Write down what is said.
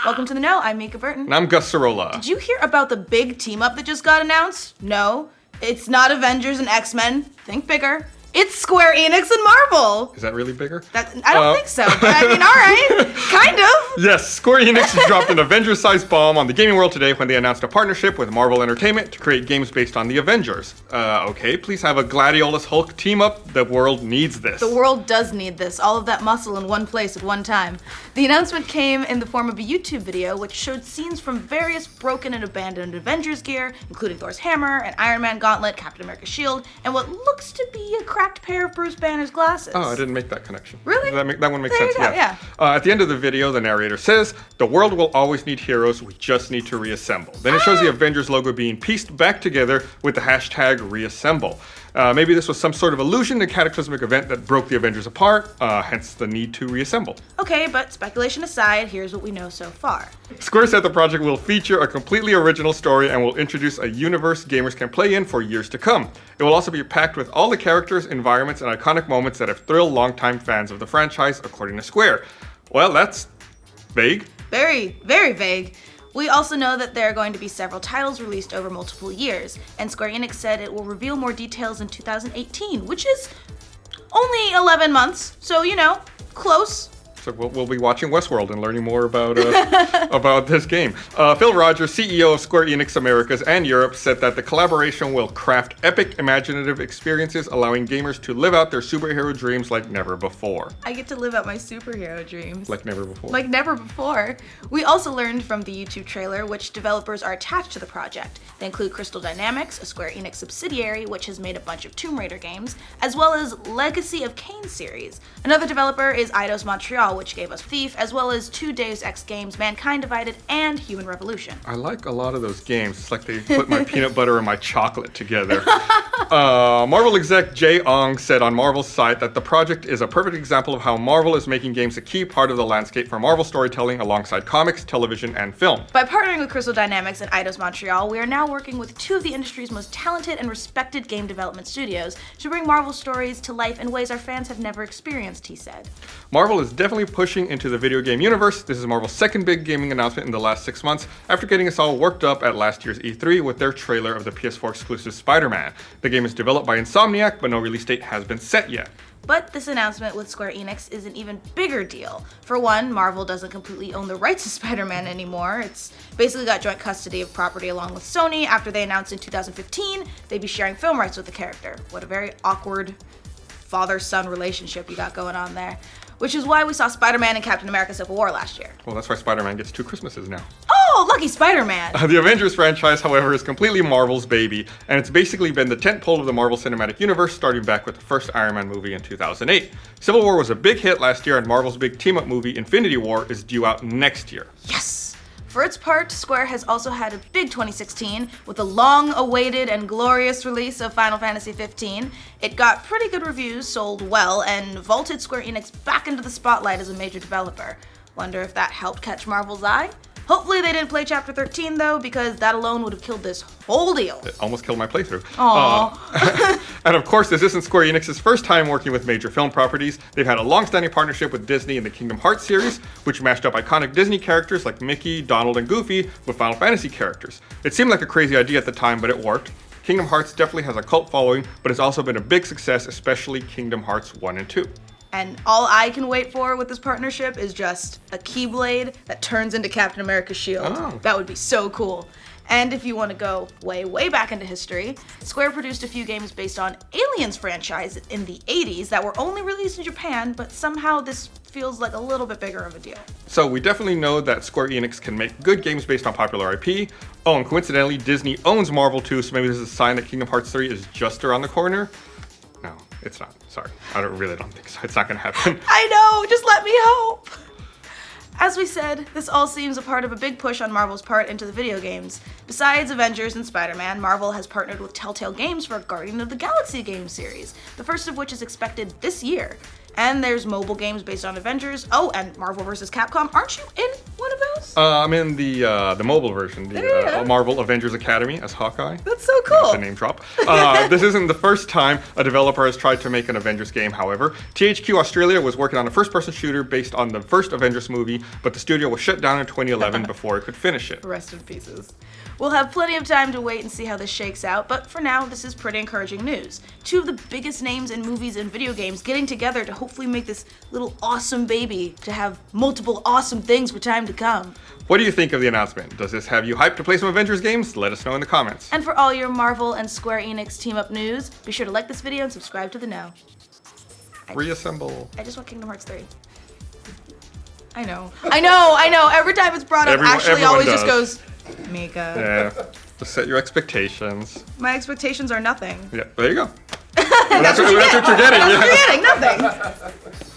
Welcome to The Know, I'm Mica Burton. And I'm Gus Sorola. Did you hear about the big team-up that just got announced? No, it's not Avengers and X-Men. Think bigger. It's Square-Enix and Marvel. Is that really bigger? I don't think so, but I mean, all right, kind of. Yes, Square-Enix has dropped an Avengers-sized bomb on the gaming world today when they announced a partnership with Marvel Entertainment to create games based on the Avengers. Okay, please have a Gladiolus Hulk team-up. The world needs this. The world does need this, all of that muscle in one place at one time. The announcement came in the form of a YouTube video which showed scenes from various broken and abandoned Avengers gear, including Thor's hammer, an Iron Man gauntlet, Captain America's shield, and what looks to be a cracked pair of Bruce Banner's glasses. Oh, I didn't make that connection. Really? That one makes There you sense, go, yeah. At the end of the video, the narrator says, "The world will always need heroes, we just need to reassemble." Then it shows the Avengers logo being pieced back together with the hashtag reassemble. Maybe this was some sort of illusion, a cataclysmic event that broke the Avengers apart, hence the need to reassemble. Okay, but speculation aside, here's what we know so far. Square said the project will feature a completely original story and will introduce a universe gamers can play in for years to come. It will also be packed with all the characters, environments, and iconic moments that have thrilled longtime fans of the franchise, according to Square. Well, that's vague. Very, very vague. We also know that there are going to be several titles released over multiple years, and Square Enix said it will reveal more details in 2018, which is only 11 months, so, you know, close. So we'll be watching Westworld and learning more about about this game. Phil Rogers, CEO of Square Enix Americas and Europe, said that the collaboration will craft epic, imaginative experiences, allowing gamers to live out their superhero dreams like never before. I get to live out my superhero dreams. Like never before. Like never before. We also learned from the YouTube trailer which developers are attached to the project. They include Crystal Dynamics, a Square Enix subsidiary which has made a bunch of Tomb Raider games, as well as Legacy of Kain series. Another developer is Eidos Montreal, which gave us Thief, as well as two Deus Ex games, Mankind Divided and Human Revolution. I like a lot of those games. It's like they put my peanut butter and my chocolate together. Marvel exec Jay Ong said on Marvel's site that the project is a perfect example of how Marvel is making games a key part of the landscape for Marvel storytelling alongside comics, television, and film. By partnering with Crystal Dynamics and Eidos Montreal, we are now working with two of the industry's most talented and respected game development studios to bring Marvel stories to life in ways our fans have never experienced, he said. Marvel is definitely pushing into the video game universe. This is Marvel's second big gaming announcement in the last 6 months, after getting us all worked up at last year's E3 with their trailer of the PS4 exclusive Spider-Man. The game is developed by Insomniac, but no release date has been set yet. But this announcement with Square Enix is an even bigger deal. For one, Marvel doesn't completely own the rights to Spider-Man anymore. It's basically got joint custody of property along with Sony after they announced in 2015 they'd be sharing film rights with the character. What a very awkward father-son relationship you got going on there. Which is why we saw Spider-Man and Captain America Civil War last year. Well, that's why Spider-Man gets 2 Christmases now. Oh, lucky Spider-Man! The Avengers franchise, however, is completely Marvel's baby, and it's basically been the tentpole of the Marvel Cinematic Universe, starting back with the first Iron Man movie in 2008. Civil War was a big hit last year, and Marvel's big team-up movie, Infinity War, is due out next year. Yes! For its part, Square has also had a big 2016 with the long-awaited and glorious release of Final Fantasy XV. It got pretty good reviews, sold well, and vaulted Square Enix back into the spotlight as a major developer. Wonder if that helped catch Marvel's eye? Hopefully they didn't play Chapter 13 though, because that alone would have killed this whole deal. It almost killed my playthrough. Aww. And of course, this isn't Square Enix's first time working with major film properties. They've had a long-standing partnership with Disney in the Kingdom Hearts series, which mashed up iconic Disney characters like Mickey, Donald, and Goofy with Final Fantasy characters. It seemed like a crazy idea at the time, but it worked. Kingdom Hearts definitely has a cult following, but it's also been a big success, especially Kingdom Hearts 1 and 2. And all I can wait for with this partnership is just a Keyblade that turns into Captain America's shield. Oh. That would be so cool. And if you want to go way, way back into history, Square produced a few games based on Aliens franchise in the 80s that were only released in Japan, but somehow this feels like a little bit bigger of a deal. So we definitely know that Square Enix can make good games based on popular IP. Oh, and coincidentally, Disney owns Marvel too, so maybe this is a sign that Kingdom Hearts 3 is just around the corner. No, it's not. Sorry. I really don't think so. It's not gonna happen. I know, just let me hope. As we said, this all seems a part of a big push on Marvel's part into the video games. Besides Avengers and Spider-Man, Marvel has partnered with Telltale Games for a Guardian of the Galaxy game series, the first of which is expected this year. And there's mobile games based on Avengers. Oh, and Marvel vs. Capcom. Aren't you in one of those? shows? I'm in the mobile version, the Marvel Avengers Academy as Hawkeye. That's so cool. The name drop. This isn't the first time a developer has tried to make an Avengers game, however. THQ Australia was working on a first-person shooter based on the first Avengers movie, but the studio was shut down in 2011 before it could finish it. Rest in pieces. We'll have plenty of time to wait and see how this shakes out, but for now, this is pretty encouraging news. Two of the biggest names in movies and video games getting together to hopefully make this little awesome baby to have multiple awesome things for time to come. What do you think of the announcement? Does this have you hyped to play some Avengers games? Let us know in the comments. And for all your Marvel and Square-Enix team-up news, be sure to like this video and subscribe to the Know. Reassemble. I just want Kingdom Hearts 3. I know. Every time it's brought up, Ashley everyone always does. just goes, Mica. Yeah. Just set your expectations. My expectations are nothing. Yeah, there you go. That's what what you're getting. That's what Yeah. you're getting, nothing.